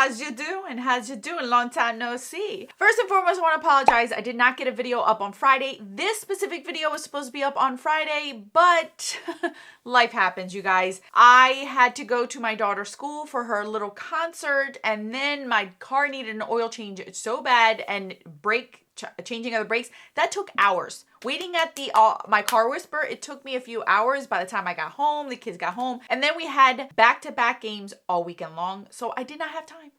How's you doing? How's you doing? Long time no see. First and foremost, I want to apologize. I did not get a video up on Friday. This specific video was supposed to be up on Friday, but life happens, you guys. I had to go to my daughter's school for her little concert, and then my car needed an oil change so bad, and changing of the brakes, that took hours. Waiting at the my car whisper, it took me a few hours by the time I got home, the kids got home, and then we had back-to-back games all weekend long, so I did not have time.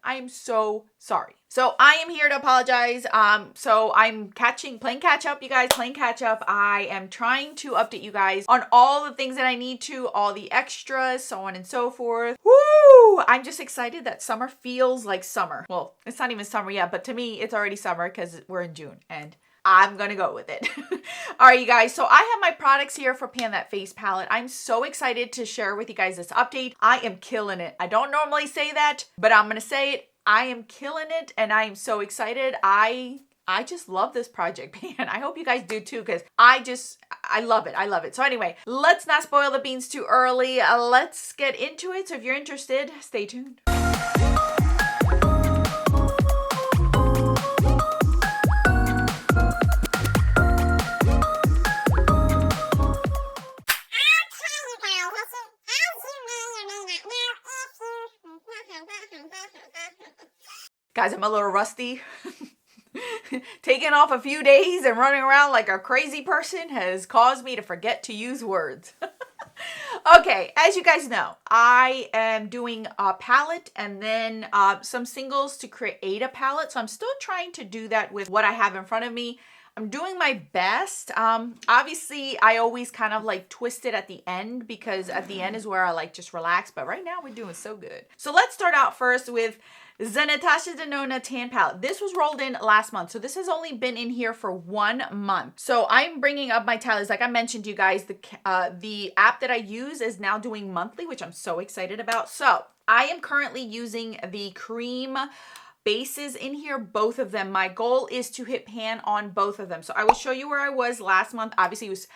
I am so sorry. So I am here to apologize. So I'm playing catch up, you guys, playing catch up. I am trying to update you guys on all the things that I need to, all the extras, so on and so forth. Woo! I'm just excited that summer feels like summer. Well, it's not even summer yet, but to me, it's already summer because we're in June, and I'm gonna go with it. All right, you guys, so I have my products here for Pan That Face palette. I'm so excited to share with you guys this update. I am killing it. I don't normally say that, but I'm gonna say it. I am killing it, and I am so excited. I just love this project, Pan. I hope you guys do too, because I love it. I love it. So anyway, let's not spoil the beans too early. Let's get into it. So if you're interested, stay tuned. Guys, I'm a little rusty. Taking off a few days and running around like a crazy person has caused me to forget to use words. Okay, as you guys know, I am doing a palette and then some singles to create a palette. So I'm still trying to do that with what I have in front of me. I'm doing my best. Obviously, I always kind of like twist it at the end because at the end is where I like just relax. But right now we're doing so good. So let's start out first with the Natasha Denona Tan Palette. This was rolled in last month, so this has only been in here for 1 month. So I'm bringing up my tallies. Like I mentioned to you guys, the app that I use is now doing monthly, which I'm so excited about. So I am currently using the cream bases in here, both of them. My goal is to hit pan on both of them. So I will show you where I was last month. Obviously, it was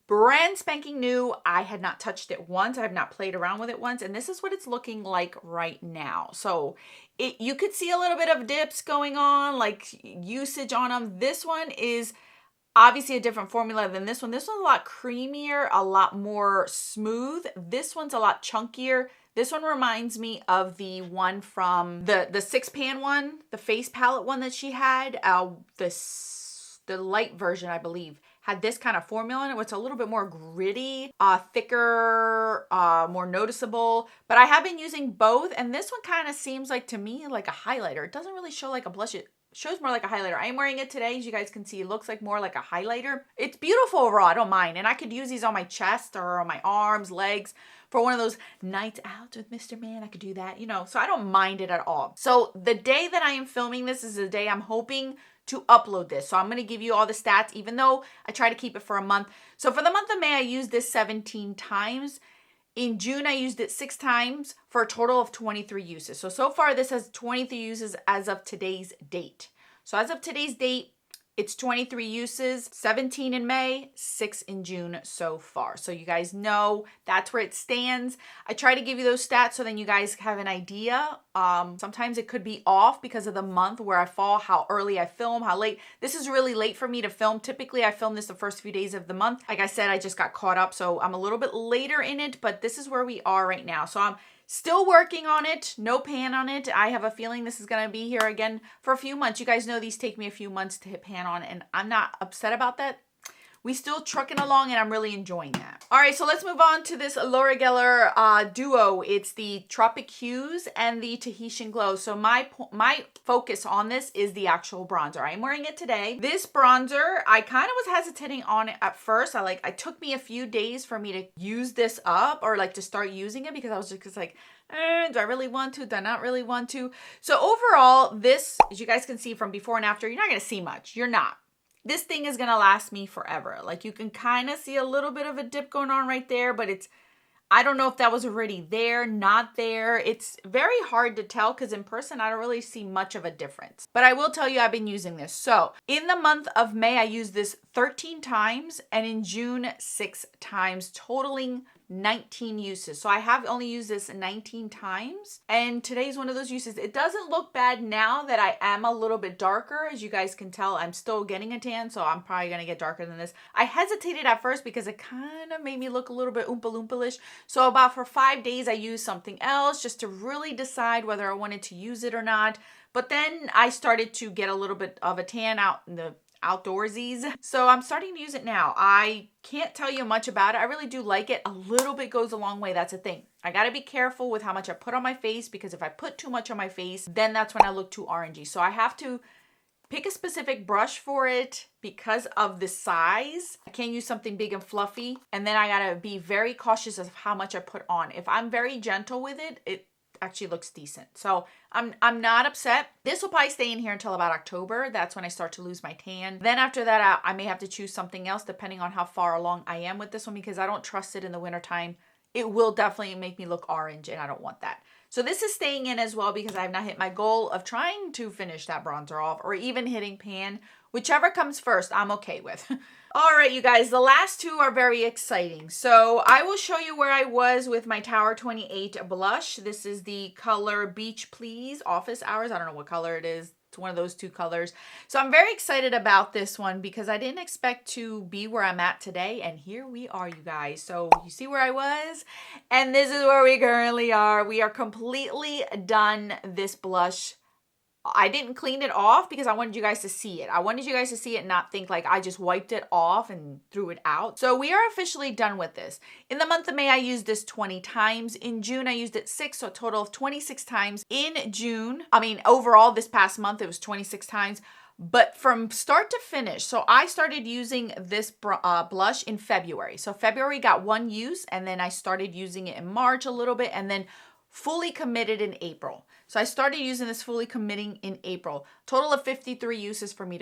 brand spanking new. I had not touched it once. I have not played around with it once. And this is what it's looking like right now. So you could see a little bit of dips going on, like usage on them. This one is obviously a different formula than this one. This one's a lot creamier, a lot more smooth. This one's a lot chunkier. This one reminds me of the one from the 6-pan one, the face palette one that she had. The light version, I believe, had this kind of formula in it, which is a little bit more gritty, thicker, more noticeable. But I have been using both, and this one kind of seems like, to me, like a highlighter. It doesn't really show like a blush. It shows more like a highlighter. I am wearing it today, as you guys can see. It looks like more like a highlighter. It's beautiful overall. I don't mind. And I could use these on my chest or on my arms, legs, for one of those nights out with Mr. Man. I could do that, you know, so I don't mind it at all. So the day that I am filming this is the day I'm hoping to upload this. So I'm going to give you all the stats, even though I try to keep it for a month. So for the month of May, I used this 17 times. In June, I used it 6 times for a total of 23 uses. So far, this has 23 uses as of today's date. So as of today's date, it's 23 uses, 17 in May, 6 in June so far. So you guys know that's where it stands. I try to give you those stats so then you guys have an idea. Sometimes it could be off because of the month where I fall, how early I film, how late. This is really late for me to film. Typically, I film this the first few days of the month. Like I said, I just got caught up, so I'm a little bit later in it, but this is where we are right now. So I'm still working on it, no pan on it. I have a feeling this is going to be here again for a few months. You guys know these take me a few months to hit pan on, and I'm not upset about that. We still trucking along, and I'm really enjoying that. All right, so let's move on to this Laura Geller duo. It's the Tropic Hues and the Tahitian Glow. So my focus on this is the actual bronzer. I'm wearing it today. This bronzer, I kind of was hesitating on it at first. It took me a few days for me to use this up, or like to start using it, because I was just like, do I really want to? Do I not really want to? So overall, this, as you guys can see from before and after, you're not going to see much. You're not. This thing is going to last me forever. Like, you can kind of see a little bit of a dip going on right there, but I don't know if that was already there, not there. It's very hard to tell because in person, I don't really see much of a difference. But I will tell you, I've been using this. So in the month of May, I used this 13 times, and in June, 6 times, totaling 19 uses. So I have only used this 19 times. And today's one of those uses. It doesn't look bad now that I am a little bit darker. As you guys can tell, I'm still getting a tan, so I'm probably going to get darker than this. I hesitated at first because it kind of made me look a little bit Oompa Loompa-ish. So about for 5 days, I used something else just to really decide whether I wanted to use it or not. But then I started to get a little bit of a tan out in the outdoorsies. So I'm starting to use it now. I can't tell you much about it. I really do like it. A little bit goes a long way. That's a thing. I got to be careful with how much I put on my face, because if I put too much on my face, then that's when I look too orangey. So I have to pick a specific brush for it because of the size. I can't use something big and fluffy. And then I got to be very cautious of how much I put on. If I'm very gentle with it, it actually looks decent. So I'm not upset. This will probably stay in here until about October. That's when I start to lose my tan. Then after that, I may have to choose something else depending on how far along I am with this one, because I don't trust it in the wintertime. It will definitely make me look orange, and I don't want that. So this is staying in as well because I have not hit my goal of trying to finish that bronzer off, or even hitting pan. Whichever comes first, I'm okay with. All right, you guys, the last two are very exciting. So I will show you where I was with my Tower 28 blush. This is the color Beach Please Office Hours. I don't know what color it is. It's one of those two colors. So I'm very excited about this one because I didn't expect to be where I'm at today. And here we are, you guys. So you see where I was? And this is where we currently are. We are completely done this blush. I didn't clean it off because I wanted you guys to see it. I wanted you guys to see it and not think like I just wiped it off and threw it out. So we are officially done with this. In the month of May, I used this 20 times. In June, I used it 6, so a total of 26 times. In June, overall this past month, it was 26 times. But from start to finish, so I started using this blush in February. So February got one use, and then I started using it in March a little bit, and then fully committed in April. So I started using this fully committing in April. Total of 53 uses for me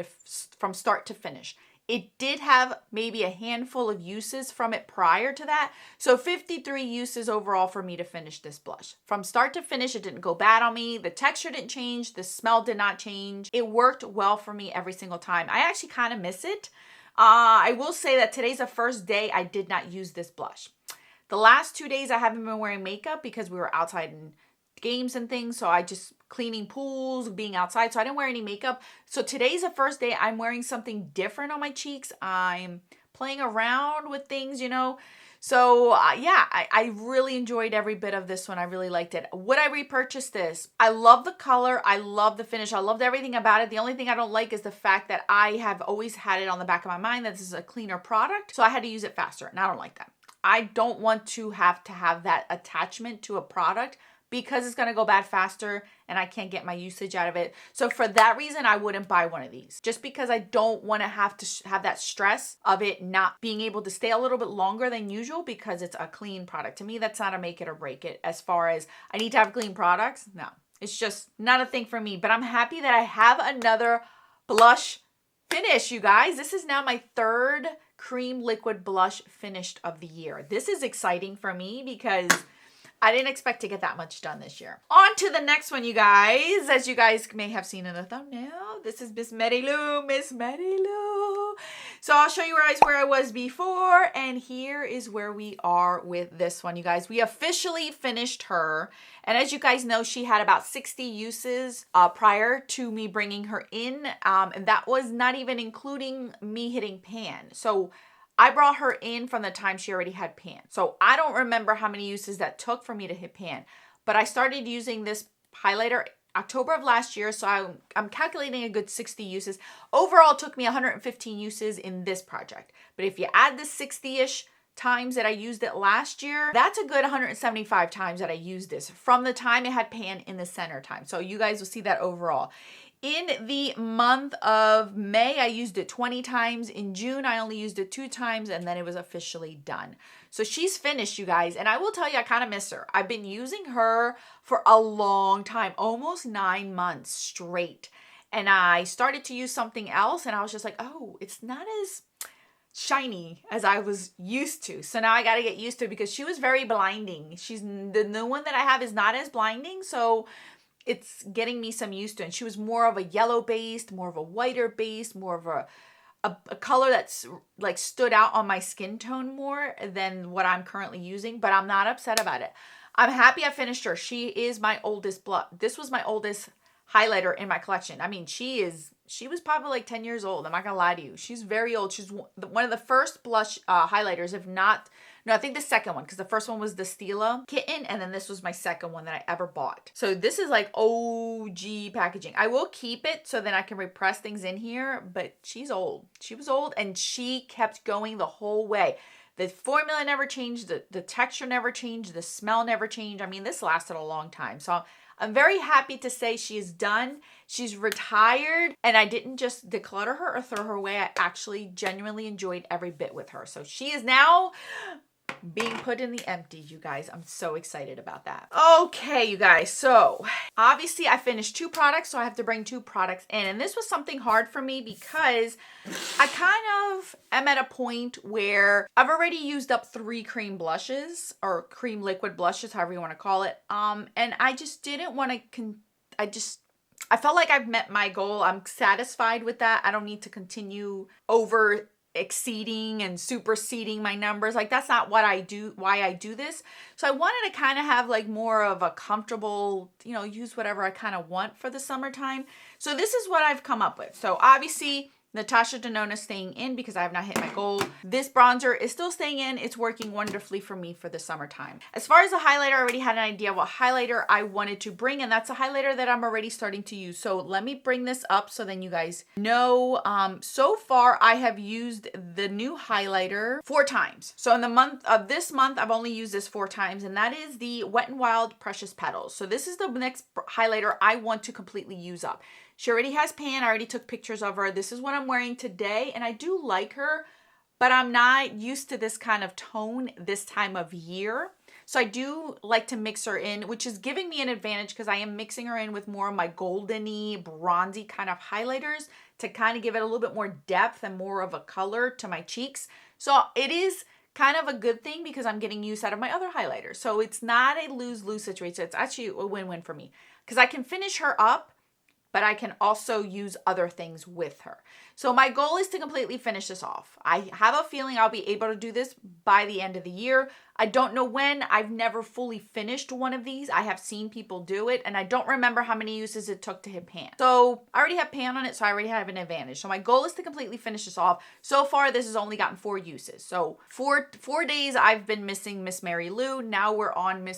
from start to finish. It did have maybe a handful of uses from it prior to that. So 53 uses overall for me to finish this blush. From start to finish, it didn't go bad on me. The texture didn't change. The smell did not change. It worked well for me every single time. I actually kind of miss it. I will say that today's the first day I did not use this blush. The last 2 days I haven't been wearing makeup because we were outside in games and things. So I just cleaning pools, being outside. So I didn't wear any makeup. So today's the first day I'm wearing something different on my cheeks. I'm playing around with things, you know. So yeah, I really enjoyed every bit of this one. I really liked it. Would I repurchase this? I love the color. I love the finish. I loved everything about it. The only thing I don't like is the fact that I have always had it on the back of my mind that this is a cleaner product. So I had to use it faster, and I don't like that. I don't want to have that attachment to a product because it's going to go bad faster and I can't get my usage out of it. So for that reason, I wouldn't buy one of these, just because I don't want to have that stress of it not being able to stay a little bit longer than usual because it's a clean product. To me, that's not a make it or break it. As far as I need to have clean products, no, it's just not a thing for me. But I'm happy that I have another blush finish, you guys. This is now my third cream liquid blush finished of the year. This is exciting for me because I didn't expect to get that much done this year. On to the next one, you guys. As you guys may have seen in the thumbnail, this is Miss Marilou, Miss Marilou. So I'll show you where I was before, and here is where we are with this one, you guys. We officially finished her, and as you guys know, she had about 60 uses prior to me bringing her in, and that was not even including me hitting pan. So I brought her in from the time she already had pan. So I don't remember how many uses that took for me to hit pan. But I started using this highlighter October of last year. So I'm calculating a good 60 uses. Overall, it took me 115 uses in this project. But if you add the 60-ish times that I used it last year, that's a good 175 times that I used this from the time it had pan in the center time. So you guys will see that overall. In the month of May, I used it 20 times. In June, I only used it 2 times, and then it was officially done. So she's finished, you guys, and I will tell you, I kind of miss her. I've been using her for a long time, almost 9 months straight. And I started to use something else, and I was just like, oh, it's not as shiny as I was used to. So now I got to get used to it because she was very blinding. The new one that I have is not as blinding, so it's getting me some used to it. And she was more of a yellow based, more of a whiter based, more of a a color that's like stood out on my skin tone more than what I'm currently using, but I'm not upset about it. I'm happy I finished her. She is my oldest blush. This was my oldest highlighter in my collection. I mean, she was probably like 10 years old. I'm not gonna lie to you. She's very old. She's one of the first blush highlighters, if not, no, I think the second one, because the first one was the Stila Kitten, and then this was my second one that I ever bought. So this is like OG packaging. I will keep it so then I can repress things in here, but she's old. She was old, and she kept going the whole way. The formula never changed, the texture never changed, the smell never changed. I mean, this lasted a long time. So I'm very happy to say she is done. She's retired, and I didn't just declutter her or throw her away. I actually genuinely enjoyed every bit with her. So she is now being put in the empty, you guys. I'm so excited about that. Okay, you guys. So obviously I finished 2 products, so I have to bring 2 products in. And this was something hard for me because I kind of am at a point where I've already used up 3 cream blushes, or cream liquid blushes, however you want to call it. And I just didn't want to, I felt like I've met my goal. I'm satisfied with that. I don't need to continue over exceeding and superseding my numbers. Like, that's not what I do, why I do this. So I wanted to kind of have like more of a comfortable, you know, use whatever I kind of want for the summertime. So this is what I've come up with. So obviously Natasha Denona staying in because I have not hit my goal. This bronzer is still staying in. It's working wonderfully for me for the summertime. As far as the highlighter, I already had an idea what highlighter I wanted to bring, and that's a highlighter that I'm already starting to use. So let me bring this up so then you guys know. So far, I have used the new highlighter 4 times. So in the month of this month, I've only used this 4 times, and that is the Wet n Wild Precious Petals. So this is the next highlighter I want to completely use up. She already has pan. I already took pictures of her. This is what I'm wearing today, and I do like her, but I'm not used to this kind of tone this time of year. So I do like to mix her in, which is giving me an advantage because I am mixing her in with more of my goldeny, bronzy kind of highlighters to kind of give it a little bit more depth and more of a color to my cheeks. So it is kind of a good thing because I'm getting use out of my other highlighters. So it's not a lose-lose situation. It's actually a win-win for me because I can finish her up, but I can also use other things with her. So my goal is to completely finish this off. I have a feeling I'll be able to do this by the end of the year. I don't know when. I've never fully finished one of these. I have seen people do it, and I don't remember how many uses it took to hit pan. So I already have pan on it, so I already have an advantage. So my goal is to completely finish this off. So far, this has only gotten 4 uses. So four days I've been missing Miss Mary Lou. Now we're on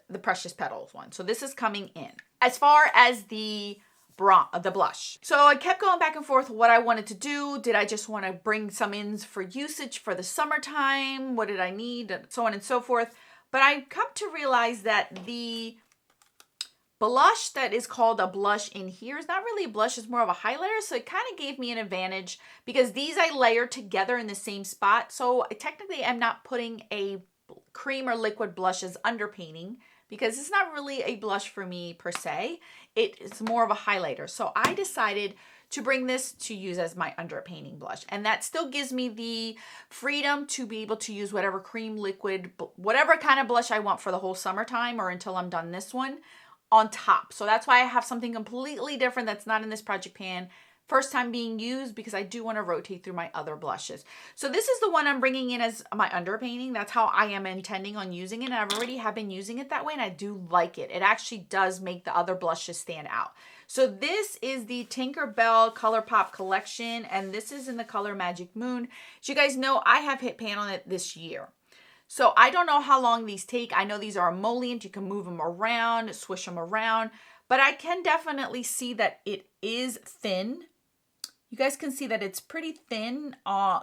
the Precious Petals one. So this is coming in. As far as the blush. So I kept going back and forth what I wanted to do. Did I just want to bring some in for usage for the summertime? What did I need? So on and so forth. But I come to realize that the blush that is called a blush in here is not really a blush, it's more of a highlighter. So it kind of gave me an advantage because these I layer together in the same spot. So I technically am not putting a cream or liquid blush as underpainting, because it's not really a blush for me per se. It's more of a highlighter. So I decided to bring this to use as my underpainting blush. And that still gives me the freedom to be able to use whatever cream, liquid, whatever kind of blush I want for the whole summertime or until I'm done this one on top. So that's why I have something completely different that's not in this project pan. First time being used because I do want to rotate through my other blushes. So this is the one I'm bringing in as my underpainting. That's how I am intending on using it. And I've already have been using it that way, and I do like it. It actually does make the other blushes stand out. So this is the Tinkerbell ColourPop collection, and this is in the color Magic Moon. As you guys know, I have hit pan on it this year. So I don't know how long these take. I know these are emollient. You can move them around, swish them around, but I can definitely see that it is thin. You guys can see that it's pretty thin,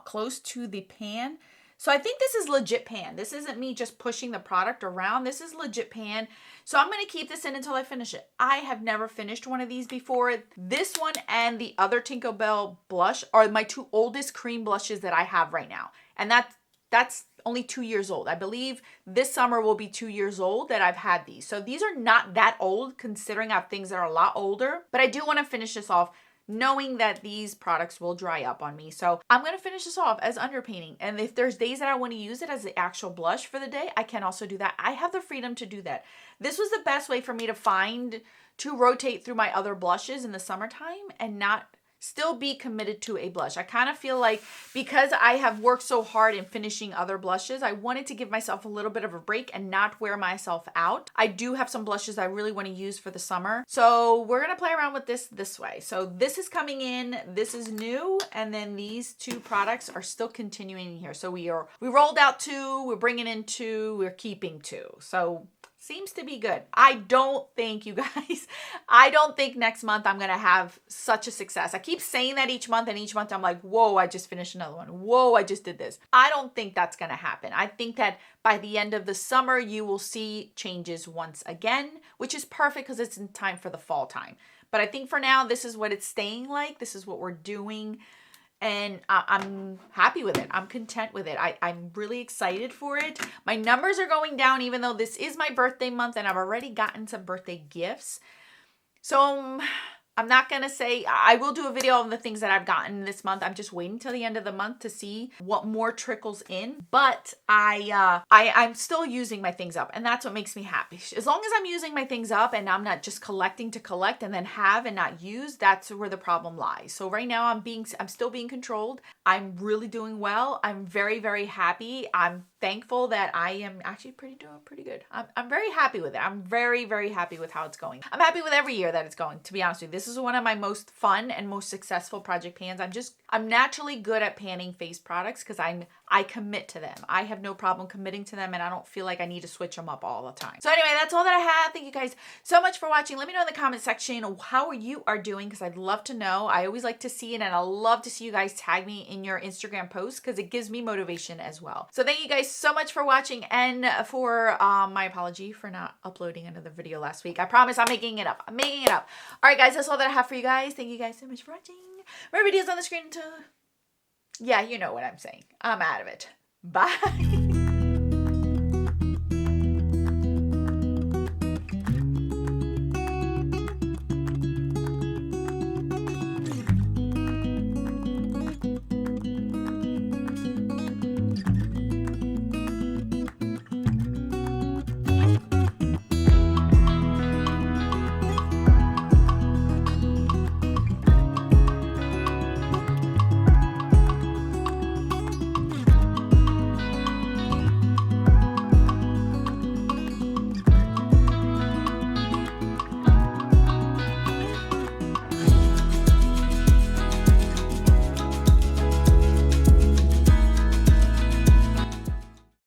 close to the pan. So I think this is legit pan. This isn't me just pushing the product around. This is legit pan. So I'm going to keep this in until I finish it. I have never finished one of these before. This one and the other Tinkerbell blush are my 2 oldest cream blushes that I have right now. And that's only 2 years old. I believe this summer will be 2 years old that I've had these. So these are not that old considering I have things that are a lot older. But I do want to finish this off knowing that these products will dry up on me. So I'm going to finish this off as underpainting. And if there's days that I want to use it as the actual blush for the day, I can also do that. I have the freedom to do that. This was the best way for me to rotate through my other blushes in the summertime and not still be committed to a blush. I kind of feel like because I have worked so hard in finishing other blushes, I wanted to give myself a little bit of a break and not wear myself out. I do have some blushes I really want to use for the summer. So we're going to play around with this way. So this is coming in, this is new, and then these two products are still continuing here. So we rolled out 2, we're bringing in 2, we're keeping 2. So seems to be good. I don't think, you guys, I don't think next month I'm going to have such a success. I keep saying that each month, and each month I'm like, whoa, I just finished another one. Whoa, I just did this. I don't think that's going to happen. I think that by the end of the summer, you will see changes once again, which is perfect because it's in time for the fall time. But I think for now, this is what it's staying like. This is what we're doing. And I'm happy with it. I'm content with it. I'm really excited for it. My numbers are going down even though this is my birthday month and I've already gotten some birthday gifts. So I'm not going to say, I will do a video on the things that I've gotten this month. I'm just waiting till the end of the month to see what more trickles in. But I'm still using my things up, and that's what makes me happy. As long as I'm using my things up and I'm not just collecting to collect and then have and not use, that's where the problem lies. So right now I'm still being controlled. I'm really doing well. I'm very, very happy. I'm thankful that I am actually doing pretty good. I'm very happy with it. I'm very, very happy with how it's going. I'm happy with every year that it's going, to be honest with you. This is one of my most fun and most successful project pans. I'm naturally good at panning face products because I commit to them. I have no problem committing to them, and I don't feel like I need to switch them up all the time. So anyway, that's all that I have. Thank you guys so much for watching. Let me know in the comment section how you are doing because I'd love to know. I always like to see it, and I love to see you guys tag me in your Instagram posts because it gives me motivation as well. So thank you guys so much for watching, and for my apology for not uploading another video last week. I promise I'm making it up. I'm making it up. All right, guys, that's all that I have for you guys. Thank you guys so much for watching. More videos on the screen to... Yeah, you know what I'm saying. I'm out of it. Bye.